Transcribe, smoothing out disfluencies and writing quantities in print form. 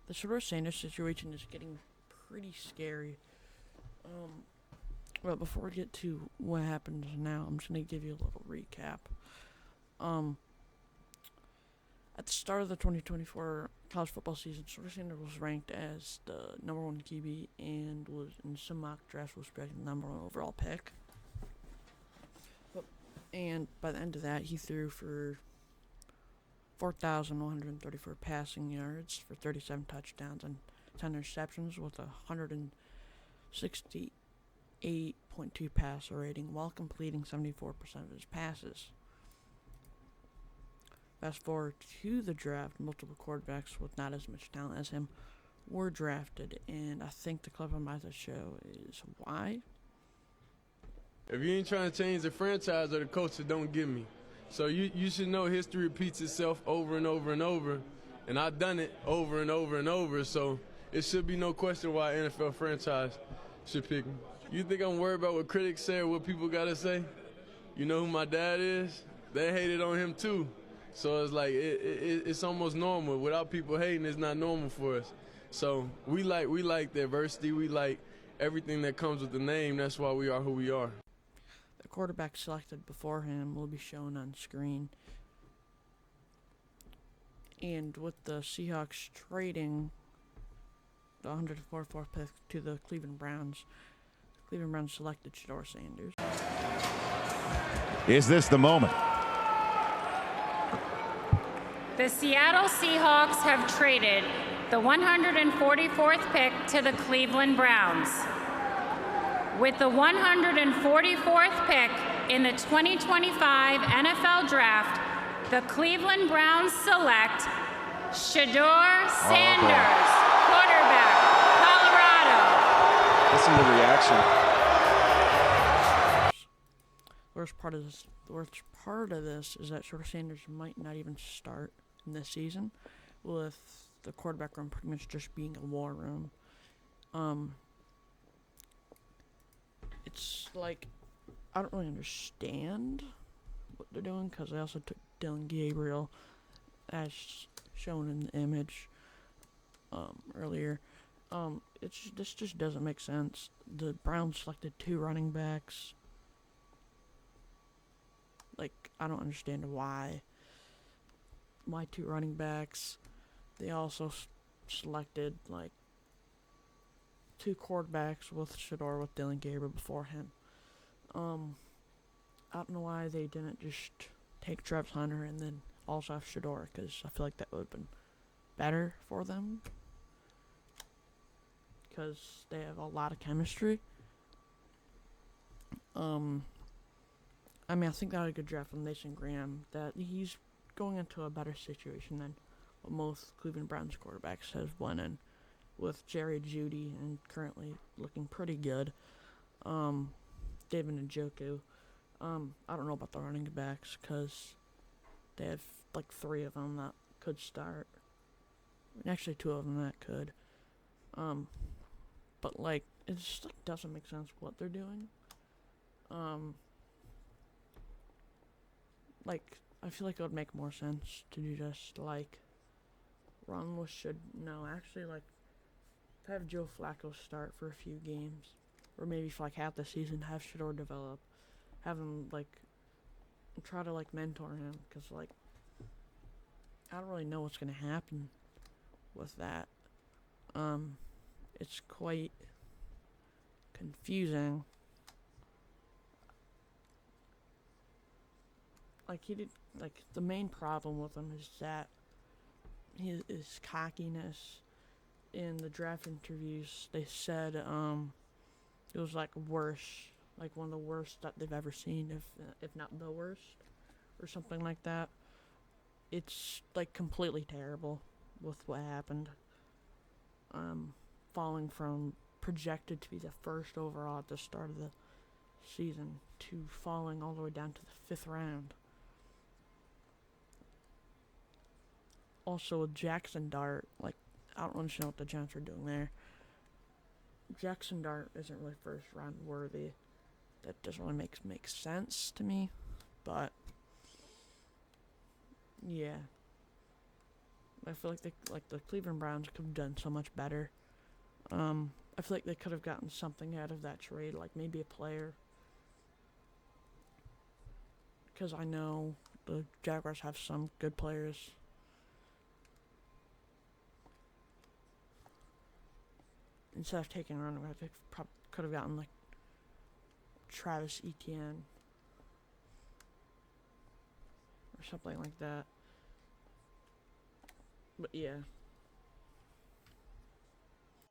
The Shedeur Sanders situation is getting pretty scary. But before we get to what happens now, I'm just gonna give you a little recap. Um, at the start of the 2024 college football season, Shedeur Sanders was ranked as the number one QB and was in some mock drafts was projected the number one overall pick. And by the end of that, he threw for 4,134 passing yards for 37 touchdowns and 10 interceptions with a 168.2 passer rating while completing 74% of his passes. Fast forward to the draft, multiple quarterbacks with not as much talent as him were drafted, and I think the clip I'm about to show is why. If you ain't trying to change the franchise or the culture, don't give me. So you should know history repeats itself over and over and over, and I've done it over and over and over, so it should be no question why an NFL franchise should pick me. You think I'm worried about what critics say or what people gotta say? You know who my dad is? They hated on him too. So it's like it's almost normal. Without people hating, it's not normal for us. So we like the adversity. We like everything that comes with the name. That's why we are who we are. The quarterback selected before him will be shown on screen. And with the Seahawks trading the 144th pick to the Cleveland Browns selected Shedeur Sanders. Is this the moment? The Seattle Seahawks have traded the 144th pick to the Cleveland Browns. With the 144th pick in the 2025 NFL Draft, the Cleveland Browns select Shedeur Sanders, quarterback, Colorado. Listen to the reaction. The worst part of this is that Shedeur Sanders might not even start in this season, with the quarterback room pretty much just being a war room. It's like, I don't really understand what they're doing, because I also took Dylan Gabriel, as shown in the image earlier. This just doesn't make sense. The Browns selected 2 running backs. Like, I don't understand why 2 running backs. They also selected, like, 2 quarterbacks with Shedeur with Dylan Gabriel before him. I don't know why they didn't just take Travis Hunter and then also have Shedeur, because I feel like that would have been better for them, because they have a lot of chemistry. I think that was a good draft from Mason Graham, that he's going into a better situation than what most Cleveland Browns quarterbacks have went in, with Jerry Jeudy and currently looking pretty good. David Njoku. I don't know about the running backs, because they have like 3 of them that could start. Actually, 2 of them that could. But like, it just like, doesn't make sense what they're doing. Like, I feel like it would make more sense to do just like run with have Joe Flacco start for a few games, or maybe for like half the season, have Shedeur develop, have him like try to like mentor him, because like I don't really know what's gonna happen with that. It's quite confusing. Like, the main problem with him is that his cockiness. In the draft interviews, they said it was like worse, like one of the worst that they've ever seen, if not the worst, or something like that. It's like completely terrible with what happened. Falling from projected to be the first overall at the start of the season to falling all the way down to the 5th round. Also with Jackson Dart, like, I don't understand what the Giants are doing there. Jackson Dart isn't really first round worthy. That doesn't really make sense to me. But yeah. I feel like the Cleveland Browns could have done so much better. I feel like they could have gotten something out of that trade, like maybe a player. Because I know the Jaguars have some good players. Instead of taking a running back, they could have gotten like Travis Etienne or something like that. But yeah.